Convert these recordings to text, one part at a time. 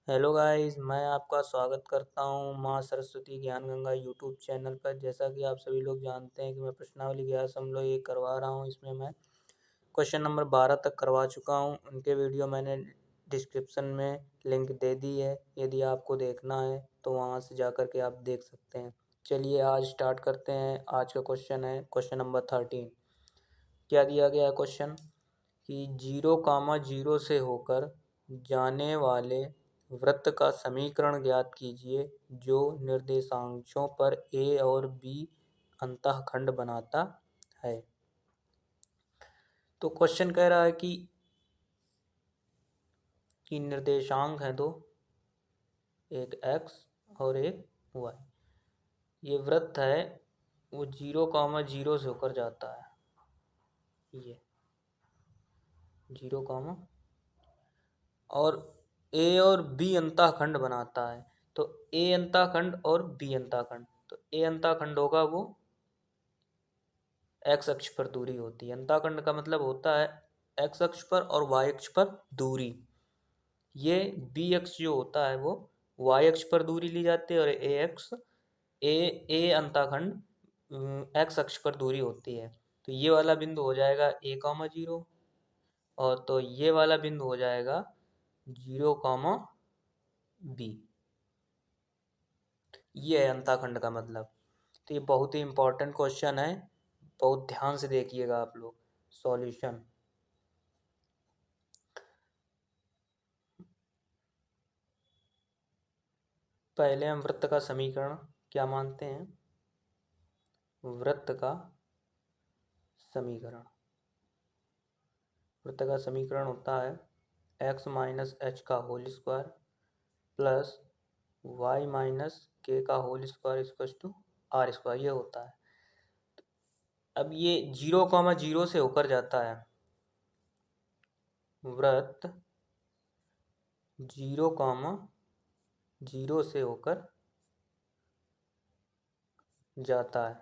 Hello guys, मैं आपका स्वागत करता हूं मां सरस्वती ज्ञान गंगा यूट्यूब चैनल पर। जैसा कि आप सभी लोग जानते हैं कि मैं प्रश्नावली 11 करवा रहा हूं। इसमें मैं क्वेश्चन नंबर 12 तक करवा चुका हूं। उनके वीडियो मैंने डिस्क्रिप्शन में लिंक दे दी है। यदि आपको देखना है तो वहां से जा कर के आप देख सकते हैं। चलिए आज स्टार्ट करते हैं। आज का क्वेश्चन है क्वेश्चन नंबर 13। क्या दिया गया है क्वेश्चन कि 0, 0 से होकर जाने वाले वृत्त का समीकरण ज्ञात कीजिए जो निर्देशांकों पर ए और बी अंतःखंड बनाता है। तो क्वेश्चन कह रहा है कि निर्देशांक हैं दो, एक एक्स और एक वाई। ये वृत्त है वो 0, 0 से होकर जाता है। ये 0, और ए और बी अंतःखंड बनाता है। तो ए अंतःखंड और बी अंतःखंड, तो ए अंतःखंड होगा वो एक्स अक्ष पर दूरी होती है। अंतःखंड का मतलब होता है एक्स अक्ष पर और वाई अक्ष पर दूरी। ये बी अक्ष जो होता है वो वाई अक्ष पर दूरी ली जाती है, और ए अंतःखंड एक्स अक्ष पर दूरी होती है। तो ये वाला बिंदु हो जाएगा A, 0, और तो ये वाला बिंदु हो जाएगा 0, B। ये है अंतःखंड का मतलब। तो ये बहुत ही इम्पोर्टेंट क्वेश्चन है, बहुत ध्यान से देखिएगा आप लोग। सॉल्यूशन, पहले हम वृत्त का समीकरण क्या मानते हैं। वृत्त का समीकरण, वृत्त का समीकरण होता है x माइनस एच का whole square plus Y minus K का whole square equal to R square. ये होता है। अब ये 0, 0 से होकर जाता है। वृत्त 0, 0 से होकर जाता है।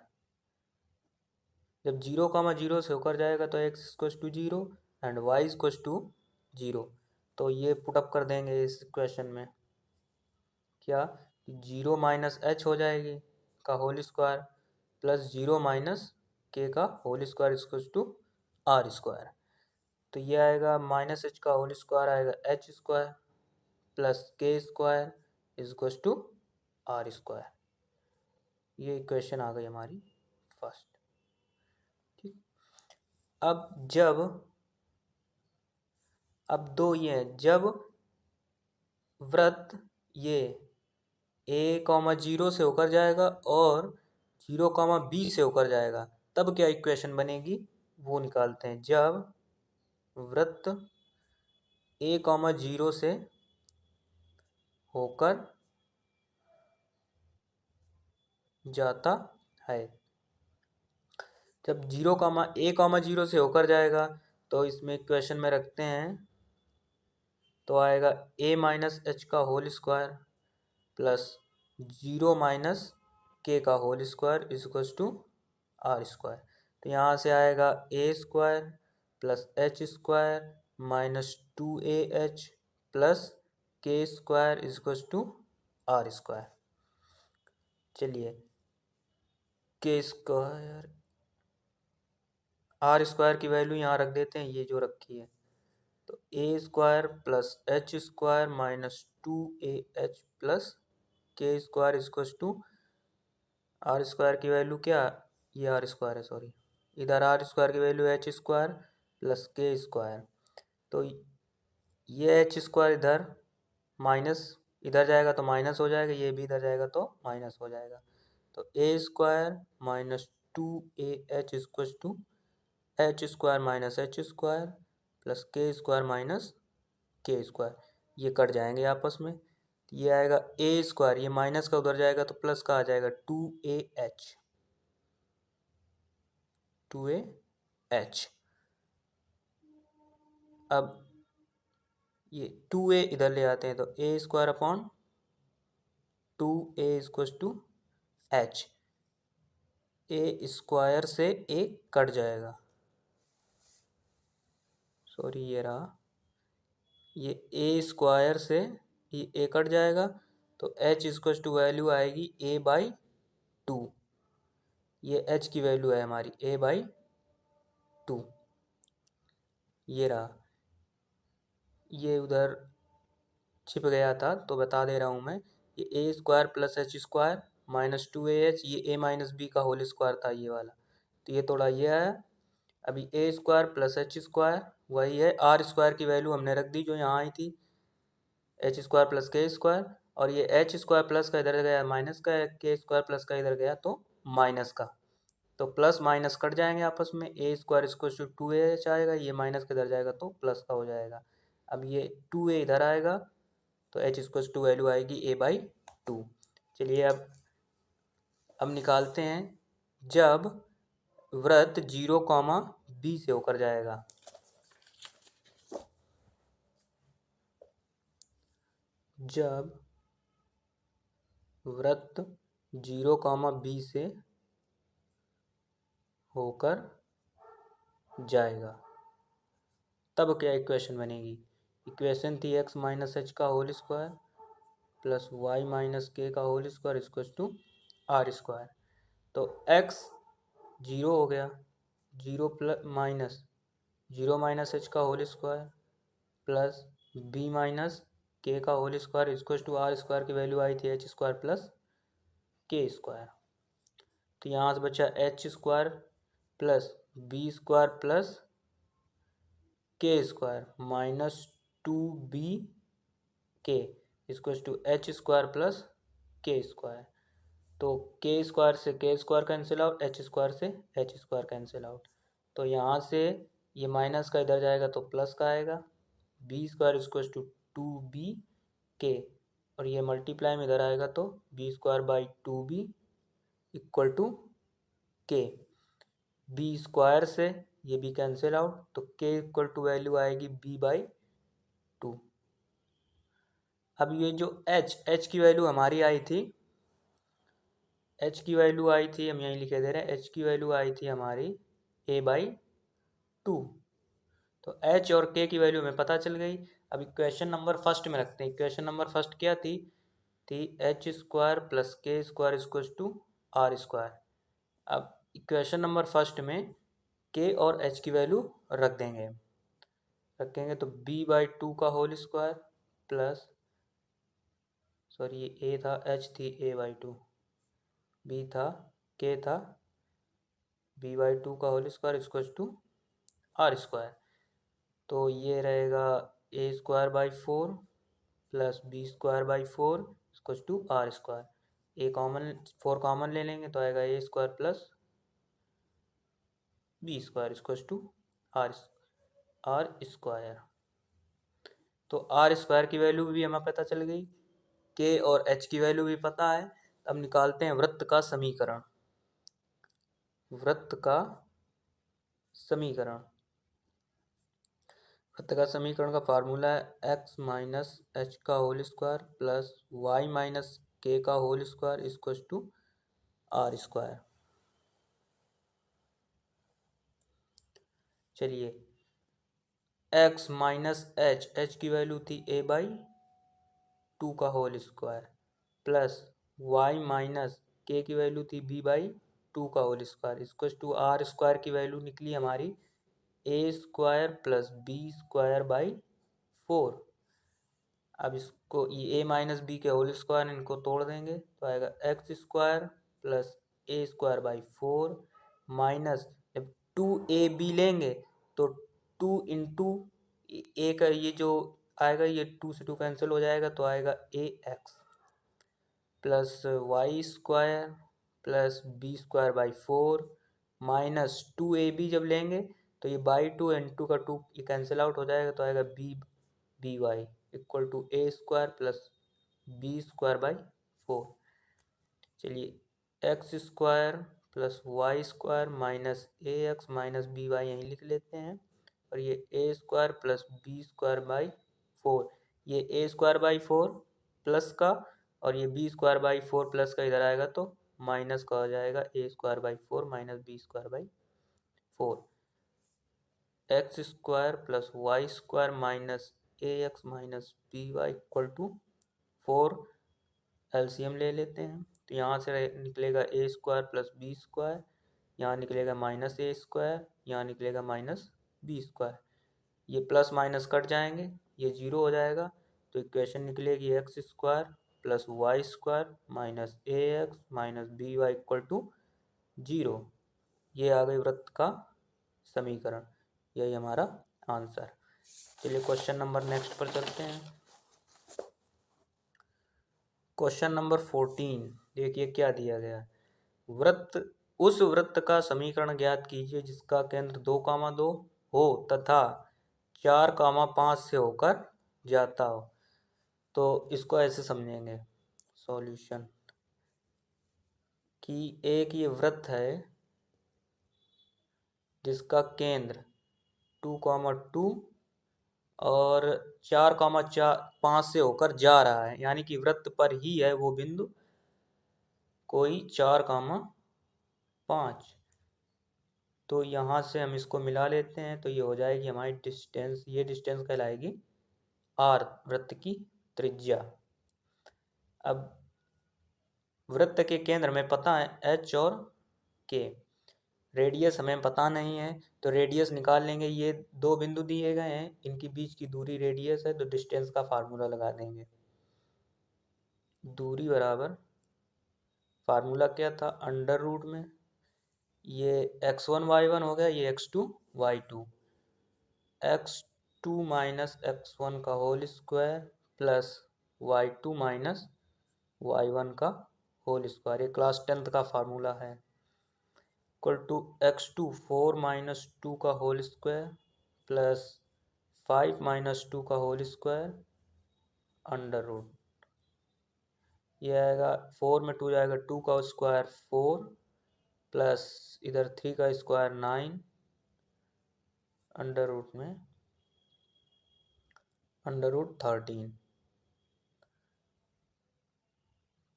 जब 0, 0 से होकर जाएगा तो x equal to 0 and y equal to 0। तो ये पुटअप कर देंगे इस इक्वेशन में। क्या 0 माइनस एच हो जाएगी का whole square plus 0 minus K का whole square equal to R square. तो ये आएगा माइनस एच का होल स्क्वायर आएगा H square plus K square equal to R square. ये इक्वेशन आ गई हमारी फर्स्ट। ठीक। अब दो ये हैं। जब वृत्त ये A, 0 से होकर जाएगा और 0, B से होकर जाएगा तब क्या इक्वेशन बनेगी वो निकालते हैं। जब वृत्त A, 0 से होकर जाता है, जब A, 0 से होकर जाएगा तो इसमें इक्वेशन में रखते हैं तो आएगा A माइनस एच का whole square plus 0 minus K का whole square equal to R square. तो यहाँ से आएगा A square plus H square minus 2AH plus K square equal to R square. चलिए के स्क्वायर आर स्क्वायर की value यहाँ रख देते हैं, ये जो रखी है। तो A square plus H square minus 2AH plus K square equal to R square की वैल्यू क्या, ये आर स्क्वायर है सॉरी, इधर आर स्क्वायर की value H square plus K square. तो ये एच स्क्वायर इधर माइनस, इधर जाएगा तो माइनस हो जाएगा, ये भी इधर जाएगा तो माइनस हो जाएगा। तो A square minus 2AH equal to H square minus H square plus K square minus K square. ये कट जाएंगे आपस में। ये आएगा ए स्क्वायर, ये माइनस का उधर जाएगा तो प्लस का आ जाएगा 2AH। अब ये 2A इधर ले आते हैं तो A square upon 2A equal to H. A square से ए कट जाएगा, सॉरी ये रहा, ये ए स्क्वायर से ये ए कट जाएगा तो एच इक्वल टू वैल्यू आएगी ए बाई टू। ये एच की वैल्यू है हमारी ए बाई टू। ये रहा, ये उधर छिप गया था तो बता दे रहा हूँ मैं। ये A square plus H square minus two A H, ये ए माइनस बी का होल स्क्वायर था ये वाला, तो ये थोड़ा ये आया। अभी A square plus H square वही है, आर स्क्वायर की वैल्यू हमने रख दी जो यहाँ आई थी, H square plus K square, और ये एच स्क्वायर प्लस का इधर गया माइनस का, के स्क्वायर प्लस का इधर गया तो माइनस का, तो प्लस माइनस कट जाएंगे आपस में। A square equal to two A H आएगा, ये माइनस का इधर जाएगा तो प्लस का हो जाएगा। अब ये टू ए इधर आएगा तो एच इक्वल टू वैल्यू आएगी ए बाई टू। चलिए अब निकालते हैं जब वृत्त 0, बी से होकर जाएगा। जब वृत्त 0, बी से होकर जाएगा तब क्या इक्वेशन बनेगी। इक्वेशन थी एक्स माइनस एच का whole square plus Y minus K का whole square equal to R square. तो एक्स 0 हो गया, 0 प्लस माइनस एच का whole square plus B minus K का whole square equal to R square की value आई थी H square plus K square. तो यहाँ से बचा H square plus B square plus K square minus two B K equal to H square plus K square. तो के square से के square cancel out, H square से एच स्क्वायर कैंसिल आउट। तो यहाँ से ये माइनस का इधर जाएगा तो प्लस का आएगा, B square equal to two B K, और ये मल्टीप्लाई में इधर आएगा तो B square by two B equal to K. B square से ये बी कैंसिल आउट तो के इक्वल टू वैल्यू आएगी बी बाई टू। अब ये जो एच की वैल्यू हमारी आई थी, एच की वैल्यू आई थी, हम यहीं लिखे दे रहे हैं, एच की वैल्यू आई थी हमारी ए बाई टू। तो एच और के की वैल्यू हमें पता चल गई। अब इक्वेशन नंबर फर्स्ट में रखते हैं। इक्वेशन नंबर फर्स्ट क्या थी H square plus K square equal to R square. अब इक्वेशन नंबर फर्स्ट में के और एच की वैल्यू रखेंगे तो बी बाई टू का होल स्क्वायर प्लस, सॉरी ये ए था, एच थी ए बाई टू, बी था, के था, बी बाई टू का whole square equal to R square. तो ये रहेगा A square by four plus B square by four equal to R square. A common, four common ले लेंगे तो आएगा A square plus B square equal to R square. तो R square की value भी हमें पता चल गई, के और एच की वैल्यू भी पता है। अब निकालते हैं वृत्त का समीकरण। वृत्त का समीकरण का फार्मूला है एक्स माइनस एच का whole square plus Y minus K का whole square equal to R square. चलिए एक्स माइनस एच की वैल्यू थी ए बाई टू का whole square plus Y minus K की वैल्यू थी बी बाई टू का whole square equal to R square की value निकली हमारी A square plus B square by four. अब इसको ये A minus B K whole square इनको तोड़ देंगे तो आएगा X square plus A square by four minus, जब टू ए बी लेंगे तो टू इंटू ए का ये जो आएगा, ये टू से टू कैंसिल हो जाएगा तो आएगा A X plus Y square plus B square by four minus two A B जब लेंगे तो ये बाई टू एंड टू का टू ये कैंसिल आउट हो जाएगा तो आएगा B Y equal to A square plus B square by four. चलिए X square plus Y square minus A X minus B Y यहीं लिख लेते हैं, और ये A square plus B square by four, ये A square by four plus का और ये B square by four plus का इधर आएगा तो माइनस का हो जाएगा A square by four minus B square by four. X square plus Y square minus A X minus B Y equal to 4 LCM ले लेते हैं, तो यहाँ से निकलेगा A square plus B square, यहाँ निकलेगा माइनस ए स्क्वायर, यहाँ निकलेगा माइनस बी स्क्वायर। ये प्लस माइनस कट जाएंगे, ये जीरो हो जाएगा, तो इक्वेशन निकलेगी X square plus Y square minus A X minus B Y equal to zero. ये आ गई वृत्त का समीकरण, यही हमारा आंसर। चलिए क्वेश्चन नंबर नेक्स्ट पर चलते हैं। क्वेश्चन नंबर 14 देखिए क्या दिया गया है। वृत्त उस वृत्त का समीकरण ज्ञात कीजिए जिसका केंद्र 2,2 हो तथा 4,5 से होकर जाता हो। तो इसको ऐसे समझेंगे सॉल्यूशन कि एक ये वृत्त है जिसका केंद्र 2,2 और 4,5 से होकर जा रहा है, यानी कि वृत्त पर ही है वो बिंदु कोई 4,5। तो यहाँ से हम इसको मिला लेते हैं, तो ये हो जाएगी हमारी डिस्टेंस, ये डिस्टेंस कहलाएगी आर, वृत्त की त्रिज्या। अब वृत्त के केंद्र में पता है एच और के, रेडियस हमें पता नहीं है, तो रेडियस निकाल लेंगे। ये दो बिंदु दिए गए हैं, इनके बीच की दूरी रेडियस है, तो डिस्टेंस का फार्मूला लगा देंगे। दूरी बराबर फार्मूला क्या था, अंडर रूट में ये x1 y1 हो गया, ये x2 y2, x2 minus x1 का whole square plus y2 minus y1 का होल स्क्वायर, ये क्लास 10th का फार्मूला है। इक्वल टू x2 4 माइनस 2 का होल स्क्वायर प्लस 5 माइनस 2 का होल स्क्वायर अंडर रूट, ये आएगा 4 में 2 जाएगा, 2 का स्क्वायर 4 प्लस इधर 3 का स्क्वायर 9 अंडर रूट में अंडर रूट 13।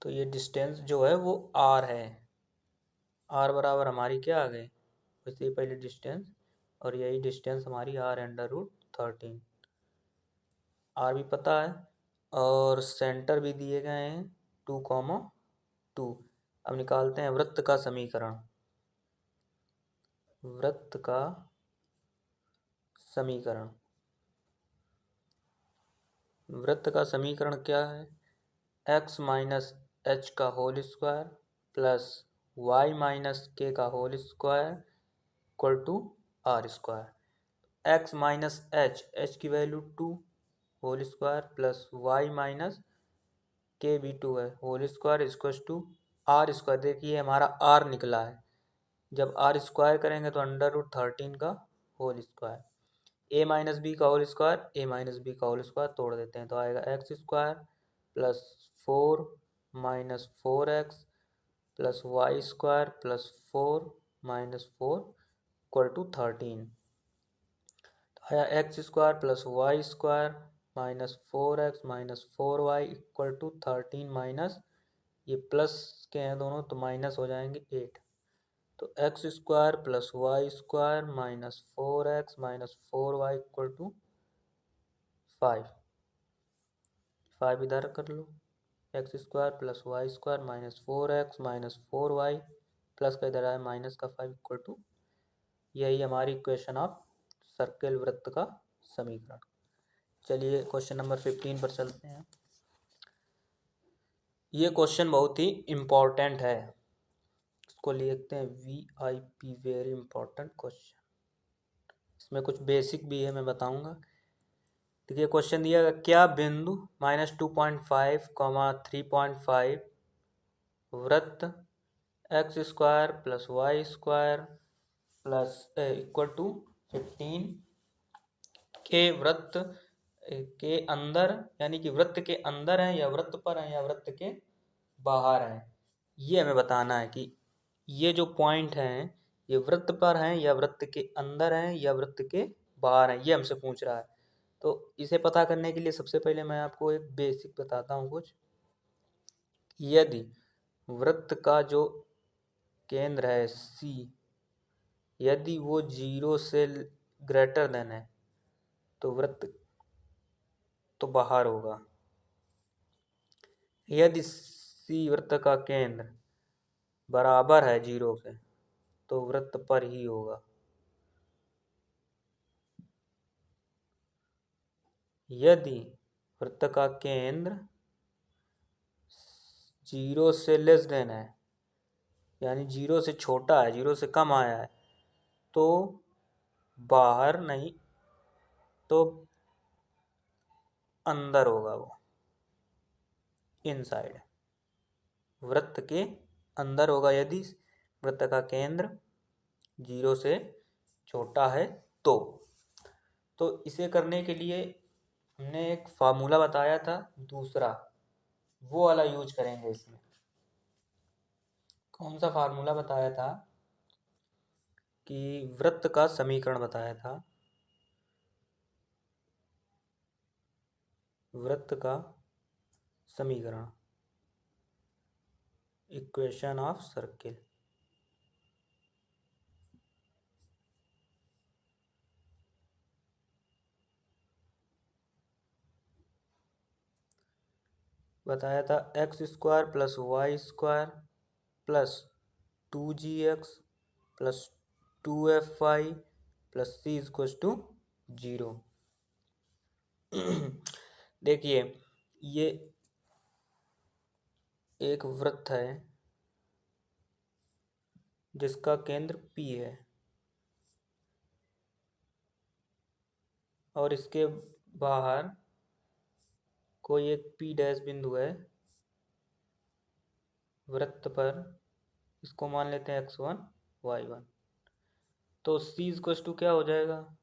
तो ये डिस्टेंस जो है वो r है, r बराबर हमारी क्या आ गई, वैसे पहले डिस्टेंस, और यही डिस्टेंस हमारी r अंडर रूट 13। r भी पता है और सेंटर भी दिए गए हैं 2,2। अब निकालते हैं वृत्त का समीकरण। वृत्त का समीकरण, वृत्त का समीकरण क्या है, x माइनस एच का whole square plus Y minus K का whole square equal to R square. X minus H, H की value 2 whole square plus Y minus K भी 2 है whole square equal to R square. देखिए हमारा are निकला है, जब आर स्क्वायर करेंगे तो अंडर रूट 13 का whole square, A minus B का whole square, A minus B का होल स्क्वायर तोड़ देते हैं, तो आएगा X square plus 4 minus 4x plus Y square plus 4 minus 4 equal to 13। तो आया X square plus Y square minus 4x minus 4y equal to 13 minus, ये plus के हैं दोनों तो माइनस हो जाएंगे 8। तो X square plus Y square minus 4x minus 4y equal to 5। 5 इधर कर लो, X square plus Y square minus 4x minus 4y plus का इधर आया माइनस का 5 इक्वल टू, यही हमारी इक्वेशन ऑफ सर्किल वृत्त का समीकरण। चलिए क्वेश्चन नंबर 15 पर चलते हैं। ये क्वेश्चन बहुत ही इम्पोर्टेंट है, इसको लिखते हैं VIP, वेरी इंपॉर्टेंट क्वेश्चन। इसमें कुछ बेसिक भी है, मैं बताऊंगा। देखिए क्वेश्चन दिया गया, क्या बिंदु -2.5, 3.5 वृत्त X square plus Y square plus equal to 15 के वृत्त के अंदर, यानी कि वृत्त के अंदर है या वृत्त पर है या वृत्त के बाहर है, ये हमें बताना है कि ये जो पॉइंट हैं ये वृत्त पर हैं या वृत्त के अंदर हैं या वृत्त के बाहर हैं, ये हमसे पूछ रहा है। तो इसे पता करने के लिए सबसे पहले मैं आपको एक बेसिक बताता हूँ कुछ। यदि वृत्त का जो केंद्र है C, यदि वो 0 से ग्रेटर देन है तो वृत्त तो बाहर होगा, यदि सी वृत्त का केंद्र बराबर है 0 के तो वृत्त पर ही होगा। यदि वृत्त का केंद्र 0 से लेस देन है, यानी 0 से छोटा है, 0 से कम आया है, तो बाहर नहीं, तो अंदर होगा, वो इनसाइड, वृत्त के अंदर होगा यदि वृत्त का केंद्र 0 से छोटा है तो इसे करने के लिए हमने एक फार्मूला बताया था दूसरा, वो वाला यूज करेंगे इसमें। कौन सा फार्मूला बताया था कि वृत्त का समीकरण बताया था, वृत्त का समीकरण, इक्वेशन ऑफ सर्किल। बताया था X square plus Y square plus 2gx plus 2fy plus C equal to 0। देखिए, ये एक वृत्त है जिसका केंद्र P है और इसके बाहर कोई एक P डैश बिंदु है वृत्त पर, इसको मान लेते हैं x1 y1। तो C इक्वल टू क्या हो जाएगा,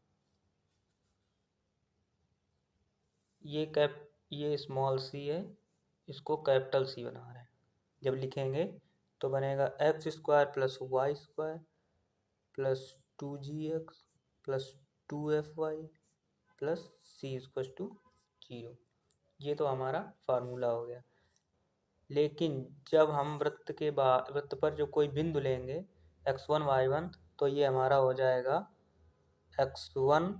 ये स्मॉल c है, इसको कैपिटल C बना रहे हैं। जब लिखेंगे तो बनेगा X square plus Y square plus 2gx plus 2fy plus C equal to 0। ये तो हमारा फार्मूला हो गया। लेकिन जब हम वृत्त पर जो कोई बिंदु लेंगे x1 y1, तो ये हमारा हो जाएगा x1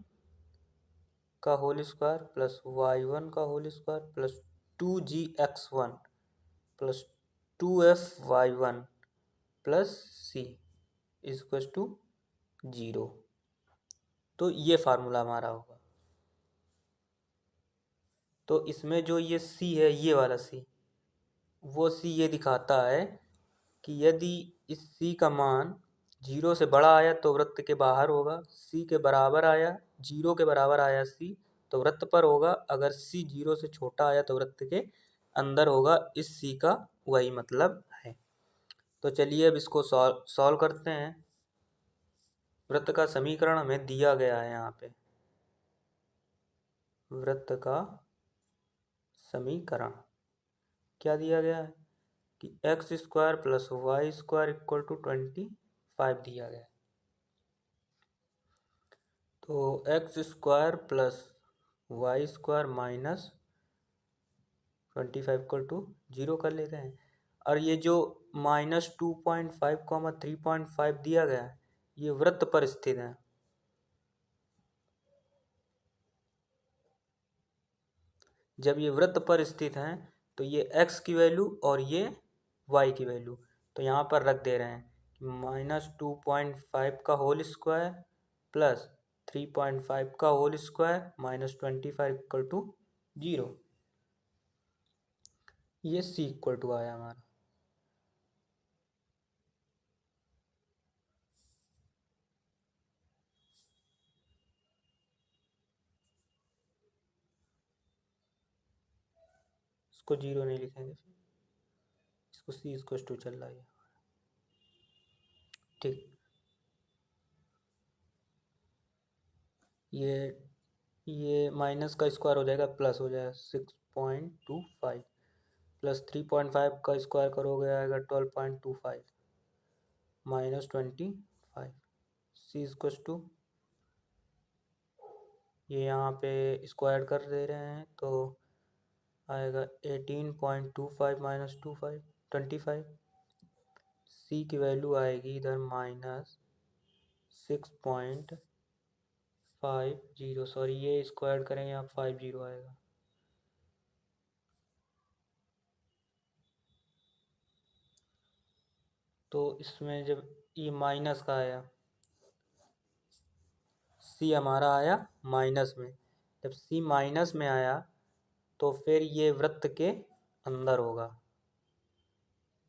का होल स्क्वायर प्लस y1 का whole square plus 2gx1 plus 2fy1 plus C equal to 0। तो ये फार्मूला हमारा होगा। तो इसमें जो ये सी है, ये वाला सी, वो सी ये दिखाता है कि यदि इस सी का मान 0 से बड़ा आया तो वृत्त के बाहर होगा, सी के बराबर आया, 0 के बराबर आया सी, तो वृत्त पर होगा। अगर सी 0 से छोटा आया तो वृत्त के अंदर होगा। इस सी का वही मतलब है। तो चलिए अब इसको सॉल्व करते हैं। वृत्त का समीकरण हमें दिया गया है यहाँ पे, वृत्त का समीकरण क्या दिया गया है कि X square plus Y square equal to 25 दिया गया है। तो X square plus Y square minus 25 equal to 0 कर लेते हैं। और ये जो -2.5, 3.5 दिया गया है, ये वृत्त पर स्थित है। जब ये वृत्त पर स्थित हैं तो ये x की वैल्यू और ये y की वैल्यू तो यहाँ पर रख दे रहे हैं। -2.5 का होल स्क्वायर प्लस 3.5 का whole square minus 25 equal to 0। ये c इक्वल टू आया हमारा। इसको 0 नहीं लिखेंगे, फिर इसको c इक्वल टू चल रहा है। ठीक, ये माइनस का स्क्वायर हो जाएगा, प्लस हो जाएगा 6.25 प्लस 3.5 का स्क्वायर करोगे आएगा 12.25 माइनस 25 सी इक्वल टू, ये यहाँ पे स्क्वायर कर दे रहे हैं तो आएगा 18.25 माइनस 25। सी की वैल्यू आएगी इधर -6.50, सॉरी ये स्क्वायर करेंगे यहाँ 50 आएगा। तो इसमें जब ये माइनस का आया, सी हमारा आया माइनस में, जब सी माइनस में आया तो फिर ये वृत्त के अंदर होगा,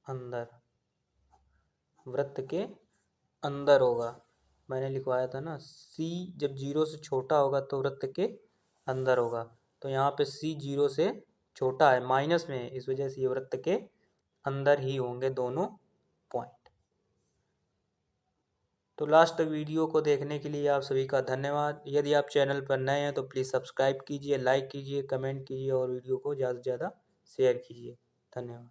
अंदर, वृत्त के अंदर होगा। मैंने लिखवाया था ना, सी जब 0 से छोटा होगा तो वृत्त के अंदर होगा। तो यहाँ पे सी 0 से छोटा है, माइनस में है, इस वजह से ये वृत्त के अंदर ही होंगे दोनों पॉइंट। तो लास्ट तक वीडियो को देखने के लिए आप सभी का धन्यवाद। यदि आप चैनल पर नए हैं तो प्लीज़ सब्सक्राइब कीजिए, लाइक कीजिए, कमेंट कीजिए और वीडियो को ज़्यादा से ज़्यादा शेयर कीजिए। धन्यवाद।